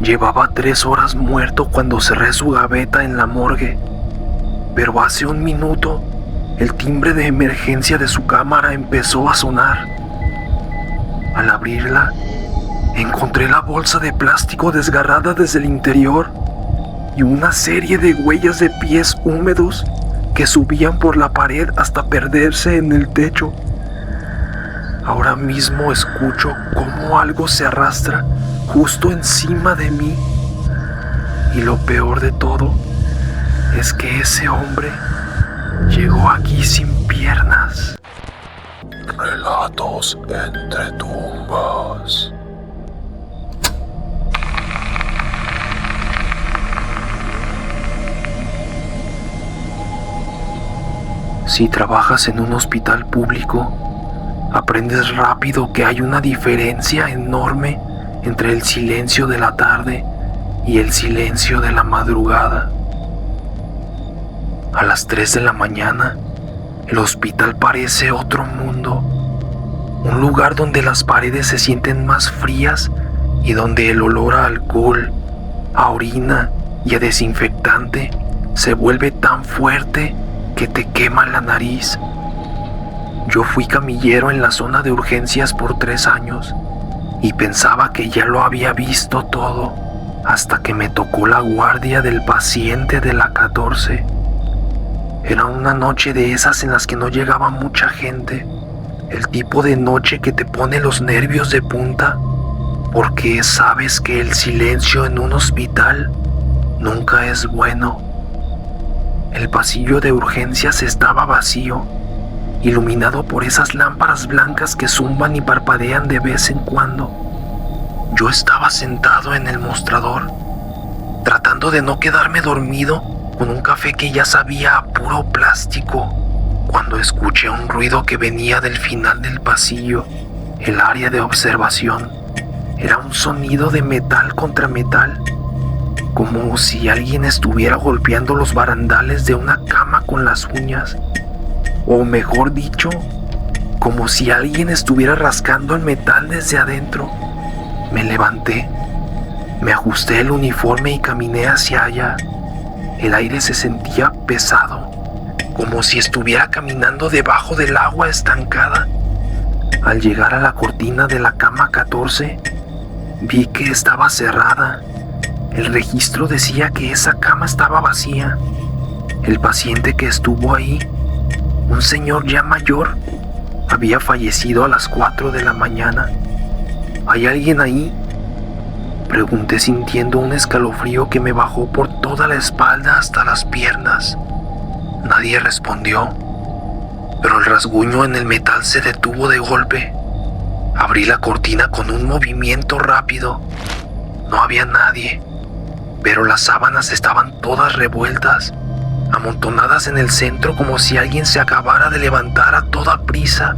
Llevaba 3 horas muerto cuando cerré su gaveta en la morgue, pero hace un minuto el timbre de emergencia de su cámara empezó a sonar. Al abrirla, encontré la bolsa de plástico desgarrada desde el interior y una serie de huellas de pies húmedos que subían por la pared hasta perderse en el techo. Ahora mismo escucho cómo algo se arrastra justo encima de mí. Y lo peor de todo es que ese hombre llegó aquí sin piernas. Relatos entre tumbas. Si trabajas en un hospital público, aprendes rápido que hay una diferencia enorme entre el silencio de la tarde y el silencio de la madrugada. A las 3 de la mañana, el hospital parece otro mundo, un lugar donde las paredes se sienten más frías y donde el olor a alcohol, a orina y a desinfectante se vuelve tan fuerte que te quema la nariz. Yo fui camillero en la zona de urgencias por 3 años y pensaba que ya lo había visto todo hasta que me tocó la guardia del paciente de la 14. Era una noche de esas en las que no llegaba mucha gente, el tipo de noche que te pone los nervios de punta porque sabes que el silencio en un hospital nunca es bueno. El pasillo de urgencias estaba vacío, iluminado por esas lámparas blancas que zumban y parpadean de vez en cuando. Yo estaba sentado en el mostrador, tratando de no quedarme dormido con un café que ya sabía a puro plástico, cuando escuché un ruido que venía del final del pasillo, el área de observación. Era un sonido de metal contra metal, como si alguien estuviera golpeando los barandales de una cama con las uñas, o mejor dicho, como si alguien estuviera rascando el metal desde adentro. Me levanté, me ajusté el uniforme y caminé hacia allá. El aire se sentía pesado, como si estuviera caminando debajo del agua estancada. Al llegar a la cortina de la cama 14, vi que estaba cerrada. El registro decía que esa cama estaba vacía. El paciente que estuvo ahí, un señor ya mayor, había fallecido a las 4 de la mañana. ¿Hay alguien ahí?, pregunté sintiendo un escalofrío que me bajó por toda la espalda hasta las piernas. Nadie respondió, pero el rasguño en el metal se detuvo de golpe. Abrí la cortina con un movimiento rápido. No había nadie, pero las sábanas estaban todas revueltas, amontonadas en el centro como si alguien se acabara de levantar a toda prisa.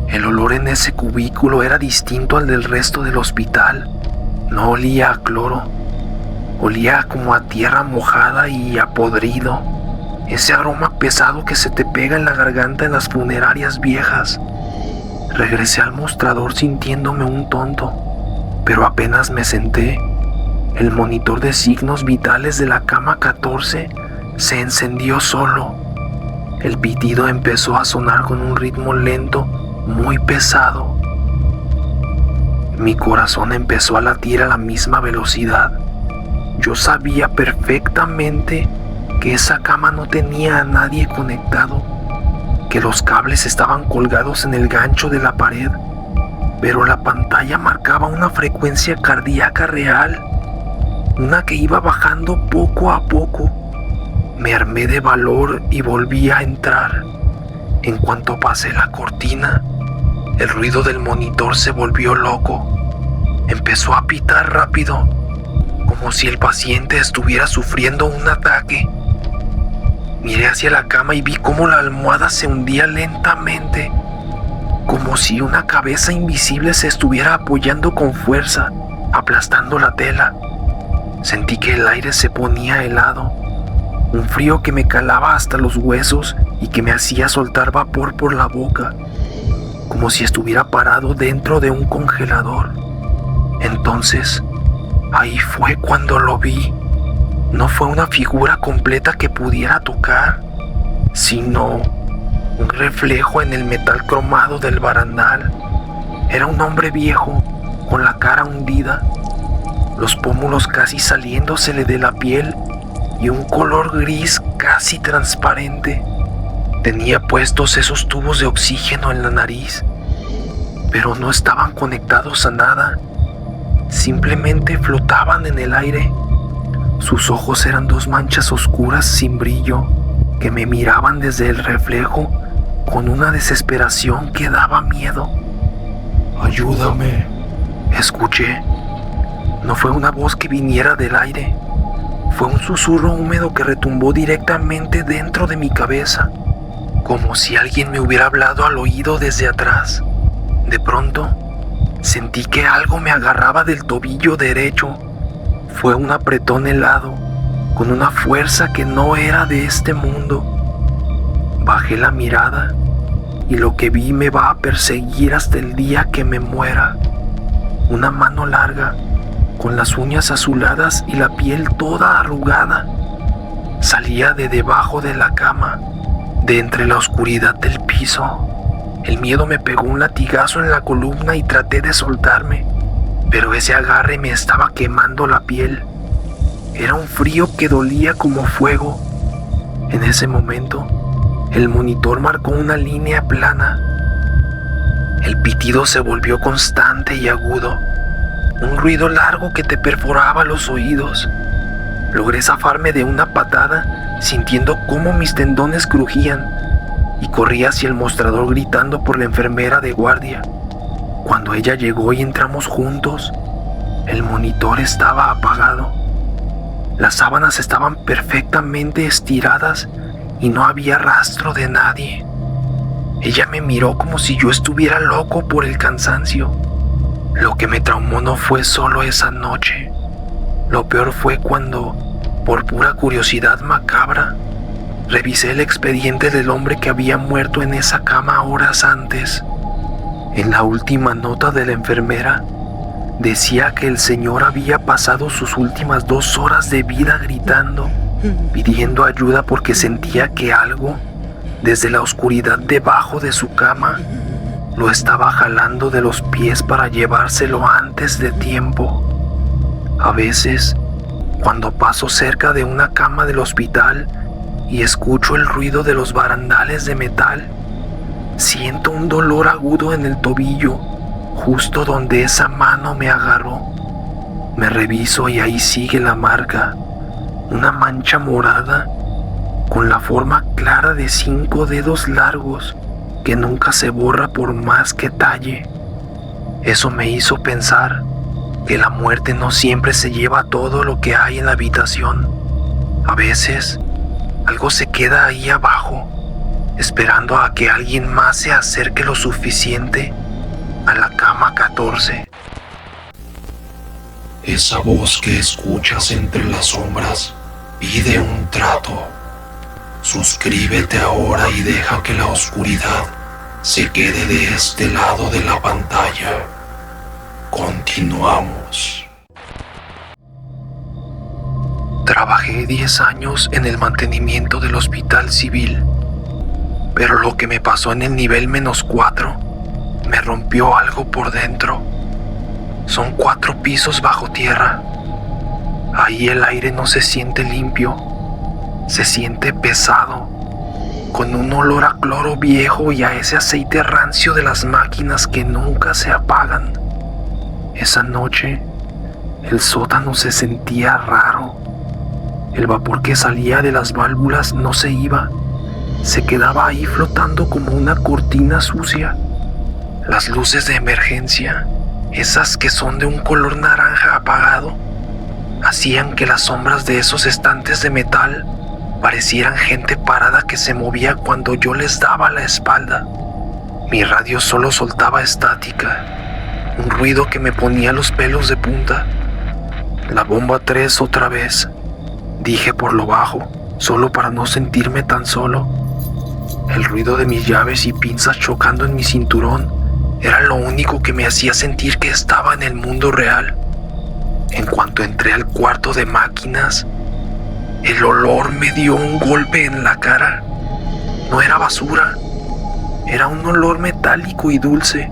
El olor en ese cubículo era distinto al del resto del hospital. No olía a cloro, olía como a tierra mojada y a podrido, ese aroma pesado que se te pega en la garganta en las funerarias viejas. Regresé al mostrador sintiéndome un tonto, pero apenas me senté, el monitor de signos vitales de la cama 14 se encendió solo. El pitido empezó a sonar con un ritmo lento, muy pesado. Mi corazón empezó a latir a la misma velocidad. Yo sabía perfectamente que esa cama no tenía a nadie conectado, que los cables estaban colgados en el gancho de la pared, pero la pantalla marcaba una frecuencia cardíaca real, una que iba bajando poco a poco. Me armé de valor y volví a entrar. En cuanto pasé la cortina, el ruido del monitor se volvió loco. Empezó a pitar rápido, como si el paciente estuviera sufriendo un ataque. Miré hacia la cama y vi cómo la almohada se hundía lentamente, como si una cabeza invisible se estuviera apoyando con fuerza, aplastando la tela. Sentí que el aire se ponía helado, un frío que me calaba hasta los huesos y que me hacía soltar vapor por la boca, como si estuviera parado dentro de un congelador. Entonces, Ahí fue cuando lo vi. No fue una figura completa que pudiera tocar, sino un reflejo en el metal cromado del barandal. Era un hombre viejo, con la cara hundida, los pómulos casi saliéndosele de la piel y un color gris casi transparente. Tenía puestos esos tubos de oxígeno en la nariz, pero no estaban conectados a nada, simplemente flotaban en el aire. Sus ojos eran dos manchas oscuras sin brillo que me miraban desde el reflejo con una desesperación que daba miedo. Ayúdame. Escuché. No fue una voz que viniera del aire. Fue un susurro húmedo que retumbó directamente dentro de mi cabeza, como si alguien me hubiera hablado al oído desde atrás. De pronto, sentí que algo me agarraba del tobillo derecho. Fue un apretón helado, con una fuerza que no era de este mundo. Bajé la mirada y lo que vi me va a perseguir hasta el día que me muera. Una mano larga, con las uñas azuladas y la piel toda arrugada, salía de debajo de la cama, de entre la oscuridad del piso. El miedo me pegó un latigazo en la columna y traté de soltarme, pero ese agarre me estaba quemando la piel. Era un frío que dolía como fuego. En ese momento, el monitor marcó una línea plana. El pitido se volvió constante y agudo, un ruido largo que te perforaba los oídos. Logré zafarme de una patada, sintiendo cómo mis tendones crujían, y corrí hacia el mostrador gritando por la enfermera de guardia. Cuando ella llegó y entramos juntos, el monitor estaba apagado. Las sábanas estaban perfectamente estiradas y no había rastro de nadie. Ella me miró como si yo estuviera loco por el cansancio. Lo que me traumó no fue solo esa noche. Lo peor fue cuando, por pura curiosidad macabra, revisé el expediente del hombre que había muerto en esa cama horas antes. En la última nota de la enfermera, decía que el señor había pasado sus últimas 2 horas de vida gritando, pidiendo ayuda porque sentía que algo, desde la oscuridad debajo de su cama, lo estaba jalando de los pies para llevárselo antes de tiempo. A veces, cuando paso cerca de una cama del hospital y escucho el ruido de los barandales de metal, siento un dolor agudo en el tobillo, justo donde esa mano me agarró. Me reviso y ahí sigue la marca, una mancha morada con la forma clara de 5 dedos largos que nunca se borra por más que talle. Eso me hizo pensar que la muerte no siempre se lleva todo lo que hay en la habitación. A veces, algo se queda ahí abajo, esperando a que alguien más se acerque lo suficiente a la cama 14. Esa voz que escuchas entre las sombras pide un trato. Suscríbete ahora y deja que la oscuridad se quede de este lado de la pantalla. Continuamos. Trabajé 10 años en el mantenimiento del hospital civil, pero lo que me pasó en el nivel -4 me rompió algo por dentro. Son 4 pisos bajo tierra. Ahí el aire no se siente limpio, se siente pesado, con un olor a cloro viejo y a ese aceite rancio de las máquinas que nunca se apagan. Esa noche, el sótano se sentía raro. El vapor que salía de las válvulas no se iba, se quedaba ahí flotando como una cortina sucia. Las luces de emergencia, esas que son de un color naranja apagado, hacían que las sombras de esos estantes de metal parecieran gente parada que se movía cuando yo les daba la espalda. Mi radio solo soltaba estática, un ruido que me ponía los pelos de punta. La bomba 3 otra vez, dije por lo bajo, solo para no sentirme tan solo. El ruido de mis llaves y pinzas chocando en mi cinturón era lo único que me hacía sentir que estaba en el mundo real. En cuanto entré al cuarto de máquinas, el olor me dio un golpe en la cara. No era basura, era un olor metálico y dulce,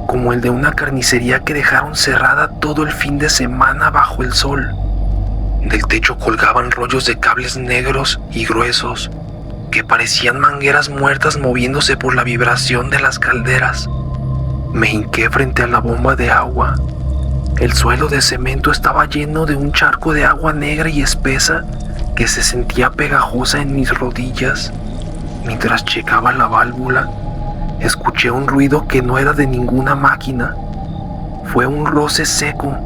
como el de una carnicería que dejaron cerrada todo el fin de semana bajo el sol. Del techo colgaban rollos de cables negros y gruesos, que parecían mangueras muertas moviéndose por la vibración de las calderas. Me hinqué frente a la bomba de agua. El suelo de cemento estaba lleno de un charco de agua negra y espesa que se sentía pegajosa en mis rodillas. Mientras checaba la válvula, escuché un ruido que no era de ninguna máquina. Fue un roce seco,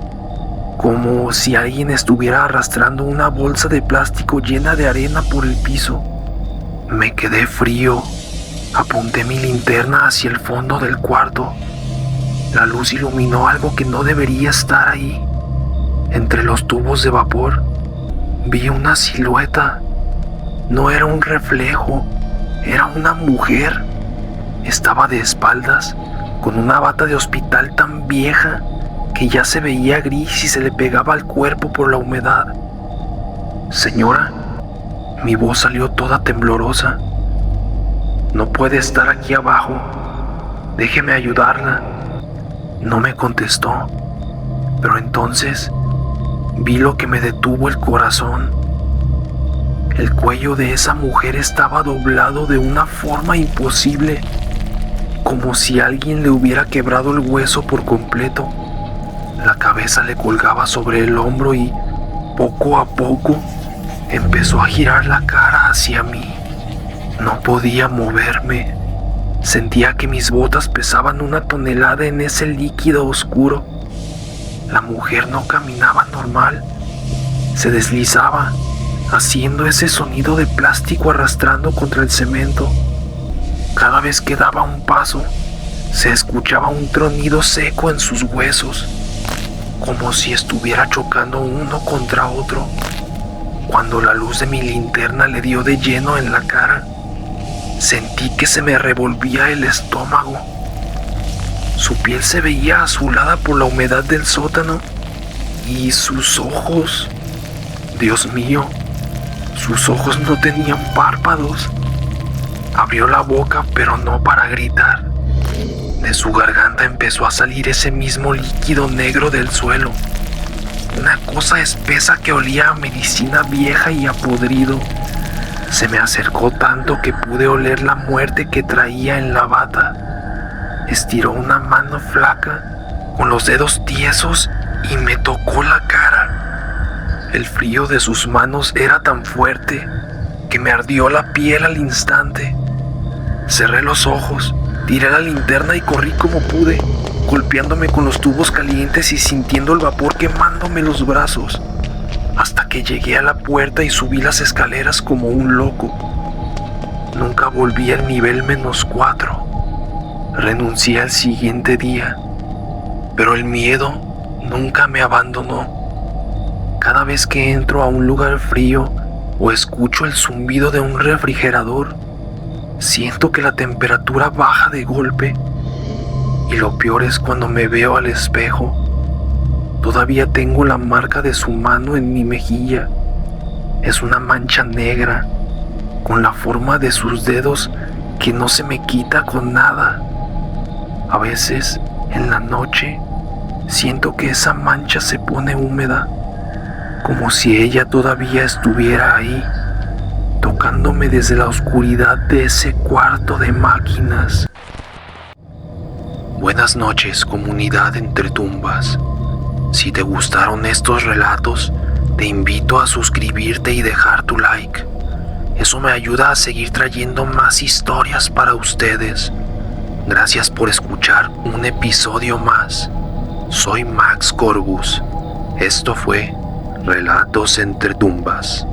como si alguien estuviera arrastrando una bolsa de plástico llena de arena por el piso. Me quedé frío. Apunté mi linterna hacia el fondo del cuarto. La luz iluminó algo que no debería estar ahí. Entre los tubos de vapor vi una silueta. No era un reflejo, era una mujer. Estaba de espaldas, con una bata de hospital tan vieja que ya se veía gris y se le pegaba al cuerpo por la humedad. Señora, mi voz salió toda temblorosa. No puede estar aquí abajo. Déjeme ayudarla. No me contestó, pero entonces vi lo que me detuvo el corazón. El cuello de esa mujer estaba doblado de una forma imposible, como si alguien le hubiera quebrado el hueso por completo. La cabeza le colgaba sobre el hombro y, poco a poco, empezó a girar la cara hacia mí. No podía moverme. Sentía que mis botas pesaban 1 tonelada en ese líquido oscuro. La mujer no caminaba normal. Se deslizaba, haciendo ese sonido de plástico arrastrando contra el cemento. Cada vez que daba un paso, se escuchaba un tronido seco en sus huesos, como si estuviera chocando uno contra otro. Cuando la luz de mi linterna le dio de lleno en la cara, sentí que se me revolvía el estómago. Su piel se veía azulada por la humedad del sótano y sus ojos, Dios mío, sus ojos no tenían párpados. Abrió la boca, pero no para gritar. De su garganta empezó a salir ese mismo líquido negro del suelo, una cosa espesa que olía a medicina vieja y a podrido. Se me acercó tanto que pude oler la muerte que traía en la bata. Estiró una mano flaca con los dedos tiesos y me tocó la cara. El frío de sus manos era tan fuerte que me ardió la piel al instante. Cerré los ojos, tiré la linterna y corrí como pude, golpeándome con los tubos calientes y sintiendo el vapor quemándome los brazos, hasta que llegué a la puerta y subí las escaleras como un loco. Nunca volví al nivel -4. Renuncié al siguiente día, pero el miedo nunca me abandonó. Cada vez que entro a un lugar frío o escucho el zumbido de un refrigerador, siento que la temperatura baja de golpe. Y lo peor es cuando me veo al espejo. Todavía tengo la marca de su mano en mi mejilla. Es una mancha negra, con la forma de sus dedos que no se me quita con nada. A veces, en la noche, siento que esa mancha se pone húmeda, como si ella todavía estuviera ahí, tocándome desde la oscuridad de ese cuarto de máquinas. Buenas noches, comunidad entre tumbas. Si te gustaron estos relatos, te invito a suscribirte y dejar tu like. Eso me ayuda a seguir trayendo más historias para ustedes. Gracias por escuchar un episodio más. Soy Max Corbus. Esto fue Relatos entre Tumbas.